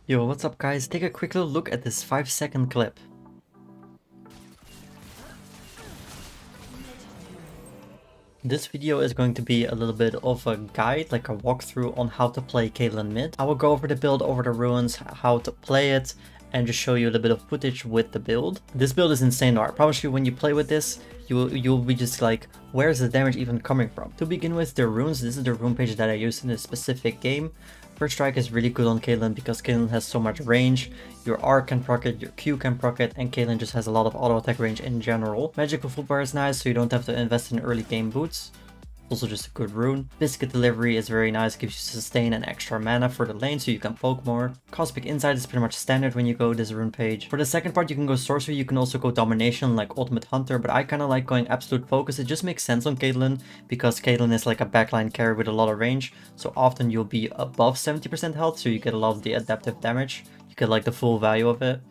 Yo, what's up guys? Take a quick little look at this 5-second clip. This video is going to be a little bit of a guide, like a walkthrough on how to play Caitlyn mid. I will go over the build, over the runes, how to play it, and just show you a little bit of footage with the build. This build is insane though. I promise you when you play with this, you'll be just like, where is the damage even coming from? To begin with, the runes, this is the rune page that I used in this specific game. First Strike is really good on Caitlyn because Caitlyn has so much range. Your R can proc it, your Q can proc it, and Caitlyn just has a lot of auto attack range in general. Magical Footbar is nice, so you don't have to invest in early game boots. Also just a good rune. Biscuit Delivery is very nice, gives you sustain and extra mana for the lane so you can poke more. Cosmic Insight is pretty much standard when you go this rune page. For the second part you can go Sorcery, you can also go Domination like Ultimate Hunter, but I kind of like going Absolute Focus. It just makes sense on Caitlyn because Caitlyn is like a backline carry with a lot of range, so often you'll be above 70% health, so you get a lot of the adaptive damage. You get like the full value of it.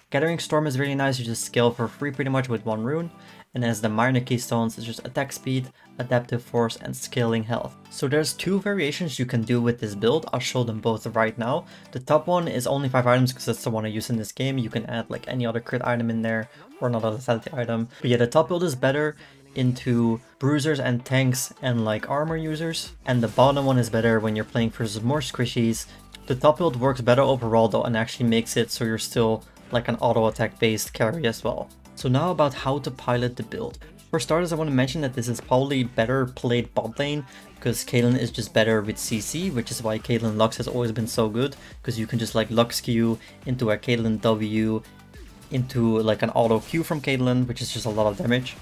Gathering Storm is really nice, you just scale for free pretty much with one rune. And as the minor keystones, it's just attack speed, adaptive force, and scaling health. So there's two variations you can do with this build. I'll show them both right now. The top one is only 5 items because that's the one I use in this game. You can add like any other crit item in there or another lethality item. But yeah, the top build is better into bruisers and tanks and like armor users. And the bottom one is better when you're playing versus more squishies. The top build works better overall though and actually makes it so you're still like an auto attack based carry as well. So now about how to pilot the build. For starters, I want to mention that this is probably better played bot lane because Caitlyn is just better with CC, which is why Caitlyn Lux has always been so good, because you can just like Lux Q into a Caitlyn W into like an auto Q from Caitlyn, which is just a lot of damage.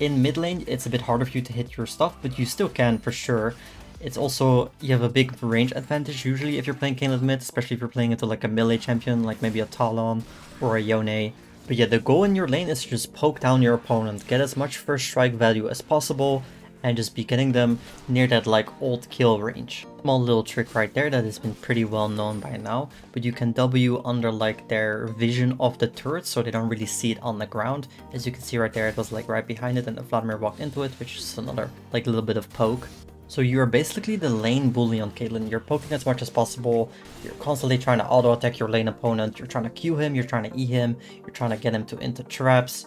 In mid lane, it's a bit harder for you to hit your stuff, but you still can for sure. It's also, you have a big range advantage usually if you're playing Caitlyn mid, especially if you're playing into like a melee champion, like maybe a Talon or a Yone. But yeah, the goal in your lane is to just poke down your opponent, get as much first strike value as possible, and just be getting them near that like ult kill range. Small little trick right there that has been pretty well known by now, but you can W under like their vision of the turret so they don't really see it on the ground. As you can see right there, it was like right behind it and Vladimir walked into it, which is another like little bit of poke. So you're basically the lane bully on Caitlyn. You're poking as much as possible, you're constantly trying to auto attack your lane opponent, you're trying to Q him, you're trying to E him, you're trying to get him into traps.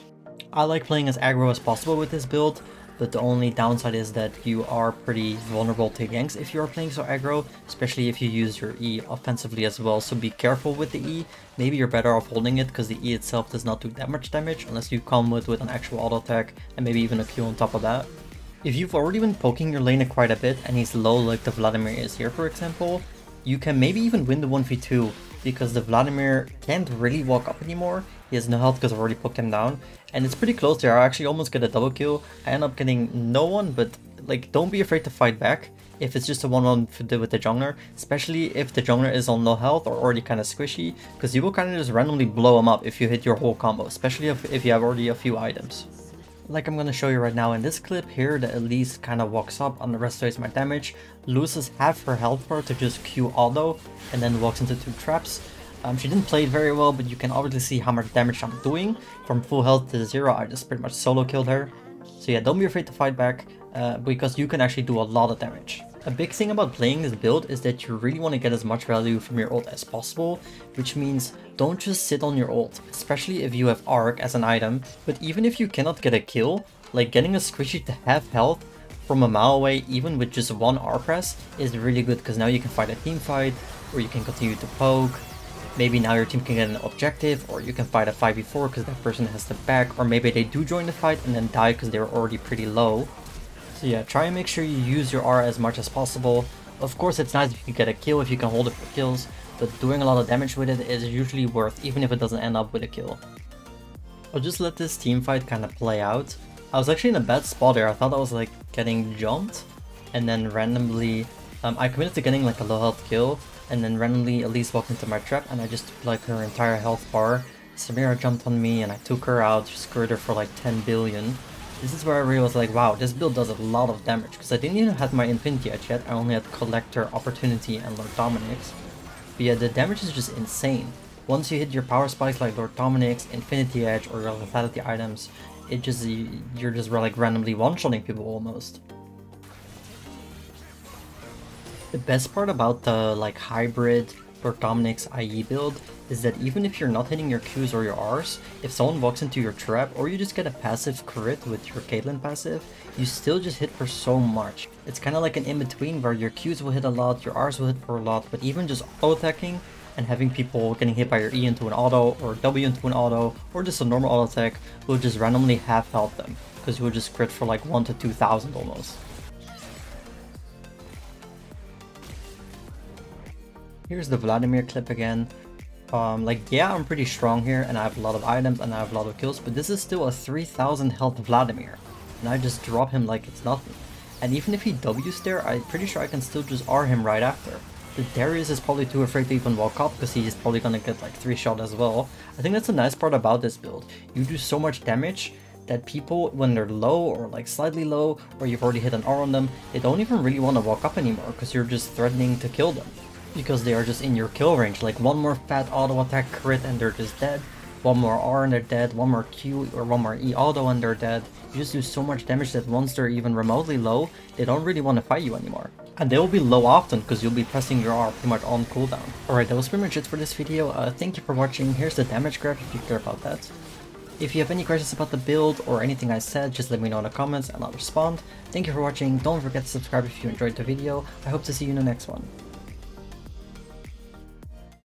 I like playing as aggro as possible with this build, but the only downside is that you are pretty vulnerable to ganks if you're playing so aggro, especially if you use your E offensively as well, so be careful with the E. Maybe you're better off holding it because the E itself does not do that much damage unless you combo it with an actual auto attack and maybe even a Q on top of that. If you've already been poking your lane quite a bit and he's low like the Vladimir is here for example, you can maybe even win the 1v2 because the Vladimir can't really walk up anymore. He has no health because I've already poked him down and it's pretty close there. I actually almost get a double kill. I end up getting no one, but like don't be afraid to fight back if it's just a 1-1 with the jungler, especially if the jungler is on no health or already kind of squishy, because you will kind of just randomly blow him up if you hit your whole combo, especially if you have already a few items. Like I'm going to show you right now in this clip here, the Elise kind of walks up, underestimates my damage, loses half her health bar to just Q auto, and then walks into 2 traps. She didn't play it very well, but you can obviously see how much damage I'm doing. From full health to 0, I just pretty much solo killed her. So yeah, don't be afraid to fight back, because you can actually do a lot of damage. A big thing about playing this build is that you really want to get as much value from your ult as possible, which means don't just sit on your ult, especially if you have Arc as an item. But even if you cannot get a kill, like getting a squishy to half health from a mile away, even with just one R press, is really good because now you can fight a team fight, or you can continue to poke. Maybe now your team can get an objective, or you can fight a 5v4 because that person has the back, or maybe they do join the fight and then die because they were already pretty low. So yeah, try and make sure you use your R as much as possible. Of course it's nice if you get a kill, if you can hold it for kills, but doing a lot of damage with it is usually worth, even if it doesn't end up with a kill. I'll just let this team fight kind of play out. I was actually in a bad spot there. I thought I was like getting jumped, and then randomly I committed to getting like a low health kill, and then randomly Elise walked into my trap and I just took like her entire health bar. Samira jumped on me and I took her out, screwed her for like 10 billion. This is where I really was like, wow, this build does a lot of damage, because I didn't even have my Infinity Edge yet. I only had Collector, Opportunity, and Lord Dominik's. But yeah, the damage is just insane. Once you hit your power spikes like Lord Dominik's, Infinity Edge, or your lethality items, it just, you're just like randomly one-shotting people almost. The best part about the like hybrid for Dominic's IE build is that even if you're not hitting your Qs or your Rs, if someone walks into your trap or you just get a passive crit with your Caitlyn passive, you still just hit for so much. It's kind of like an in-between where your Qs will hit a lot, your Rs will hit for a lot, but even just auto-attacking and having people getting hit by your E into an auto or W into an auto or just a normal auto attack will just randomly half health them because you will just crit for like 1 to 2,000 almost. Here's the Vladimir clip again. Yeah, I'm pretty strong here and I have a lot of items and I have a lot of kills, but this is still a 3,000 health Vladimir and I just drop him like it's nothing. And even if he W's there, I'm pretty sure I can still just R him right after. The Darius is probably too afraid to even walk up because he's probably gonna get like 3-shot as well. I think that's a nice part about this build. You do so much damage that people, when they're low or like slightly low, or you've already hit an R on them, they don't even really want to walk up anymore because you're just threatening to kill them. Because they are just in your kill range. Like one more fat auto attack crit and they're just dead. One more R and they're dead. One more Q or one more E auto and they're dead. You just do so much damage that once they're even remotely low, they don't really want to fight you anymore. And they will be low often because you'll be pressing your R pretty much on cooldown. Alright, that was pretty much it for this video. Thank you for watching. Here's the damage graph if you care about that. If you have any questions about the build or anything I said, just let me know in the comments and I'll respond. Thank you for watching. Don't forget to subscribe if you enjoyed the video. I hope to see you in the next one.